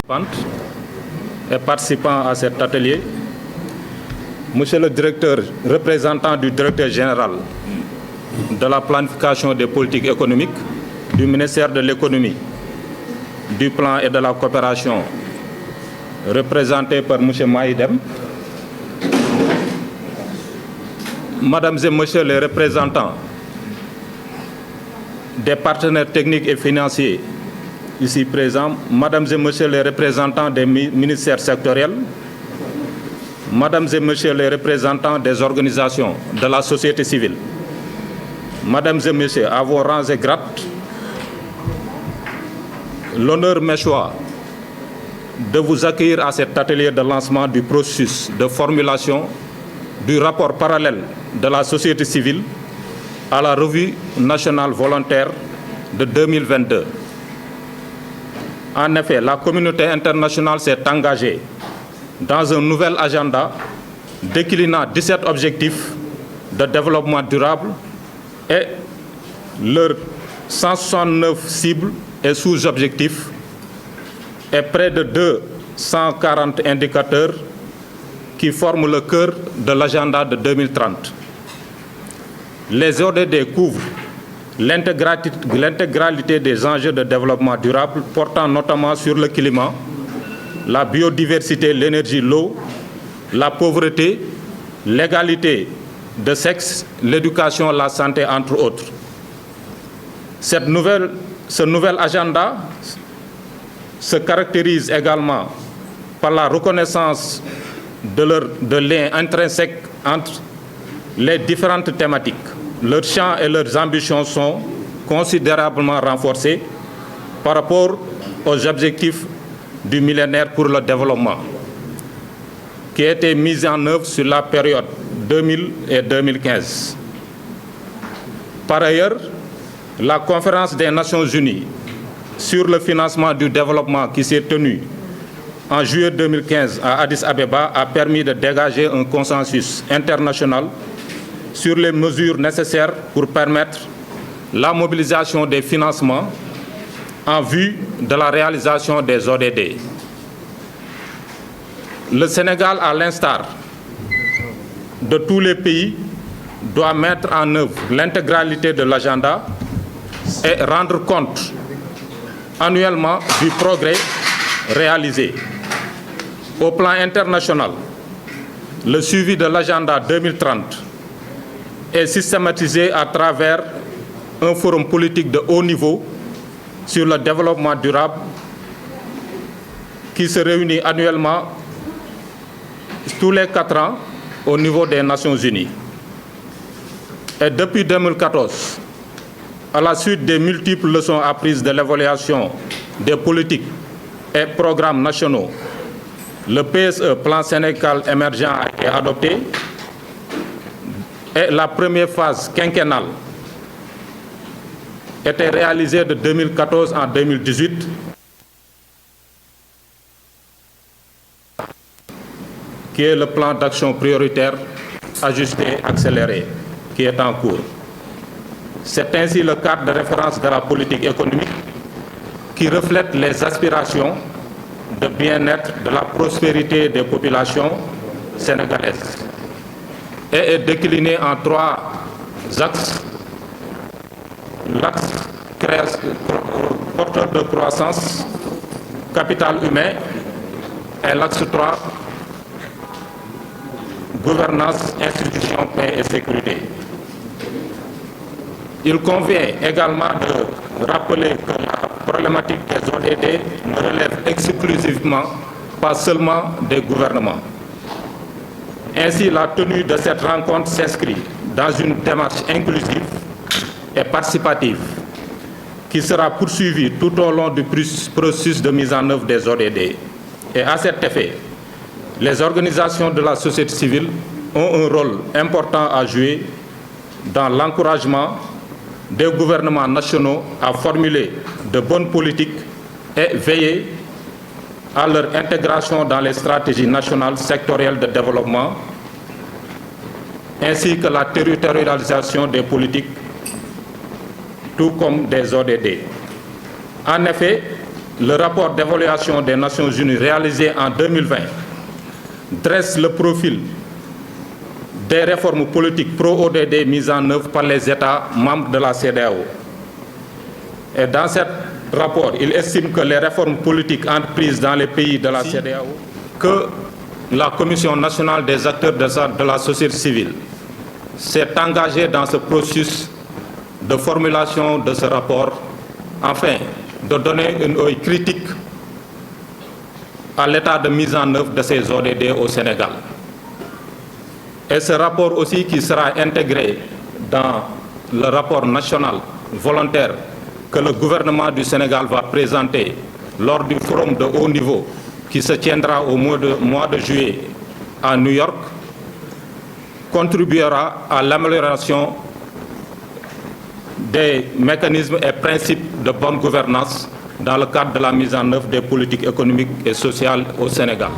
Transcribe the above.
Et participant à cet atelier, Monsieur le directeur, représentant du directeur général de la planification des politiques économiques du ministère de l'économie, du plan et de la coopération, représenté par Monsieur Maïdem, Mesdames et Messieurs les représentants des partenaires techniques et financiers ici présents, Mesdames et Messieurs les représentants des ministères sectoriels, Mesdames et Messieurs les représentants des organisations de la société civile, Mesdames et Messieurs, à vos rangs et grades, l'honneur m'échoit de vous accueillir à cet atelier de lancement du processus de formulation du rapport parallèle de la société civile à la revue nationale volontaire de 2022. En effet, la communauté internationale s'est engagée dans un nouvel agenda déclinant 17 objectifs de développement durable et leurs 169 cibles et sous-objectifs et près de 240 indicateurs qui forment le cœur de l'agenda de 2030. Les ODD couvrent l'intégralité des enjeux de développement durable portant notamment sur le climat, la biodiversité, l'énergie, l'eau, la pauvreté, l'égalité de sexe, l'éducation, la santé, entre autres. Ce nouvel agenda se caractérise également par la reconnaissance de liens intrinsèques entre les différentes thématiques. Leurs champs et leurs ambitions sont considérablement renforcés par rapport aux objectifs du millénaire pour le développement, qui a été mis en œuvre sur la période 2000 et 2015. Par ailleurs, la conférence des Nations Unies sur le financement du développement qui s'est tenue en juillet 2015 à Addis Abeba a permis de dégager un consensus international sur les mesures nécessaires pour permettre la mobilisation des financements en vue de la réalisation des ODD. Le Sénégal, à l'instar de tous les pays, doit mettre en œuvre l'intégralité de l'agenda et rendre compte annuellement du progrès réalisé. Au plan international, le suivi de l'agenda 2030 est systématisé à travers un forum politique de haut niveau sur le développement durable qui se réunit annuellement tous les 4 ans au niveau des Nations Unies. Et depuis 2014, à la suite des multiples leçons apprises de l'évaluation des politiques et programmes nationaux, le PSE, Plan Sénégal émergent, a été adopté et la première phase quinquennale était réalisée de 2014 en 2018, qui est le plan d'action prioritaire ajusté, accéléré, qui est en cours. C'est ainsi le cadre de référence de la politique économique qui reflète les aspirations de bien-être, de la prospérité des populations sénégalaises et est décliné en 3 axes. L'axe porteur de croissance, capital humain, et l'axe 3, gouvernance, institutions, paix et sécurité. Il convient également de rappeler que la problématique des ODD ne relève exclusivement, pas seulement des gouvernements. Ainsi, la tenue de cette rencontre s'inscrit dans une démarche inclusive et participative qui sera poursuivie tout au long du processus de mise en œuvre des ODD. Et à cet effet, les organisations de la société civile ont un rôle important à jouer dans l'encouragement des gouvernements nationaux à formuler de bonnes politiques et veiller à leur intégration dans les stratégies nationales sectorielles de développement, ainsi que la territorialisation des politiques, tout comme des ODD. En effet, le rapport d'évaluation des Nations Unies réalisé en 2020 dresse le profil des réformes politiques pro-ODD mises en œuvre par les États membres de la CEDEAO. Et dans ce rapport, il estime que les réformes politiques entreprises dans les pays de la CEDEAO, que la Commission nationale des acteurs de la société civile s'est engagée dans ce processus de formulation de ce rapport afin de donner une œil critique à l'état de mise en œuvre de ces ODD au Sénégal. Et ce rapport aussi qui sera intégré dans le rapport national volontaire que le gouvernement du Sénégal va présenter lors du forum de haut niveau qui se tiendra au mois de juillet à New York, contribuera à l'amélioration des mécanismes et principes de bonne gouvernance dans le cadre de la mise en œuvre des politiques économiques et sociales au Sénégal.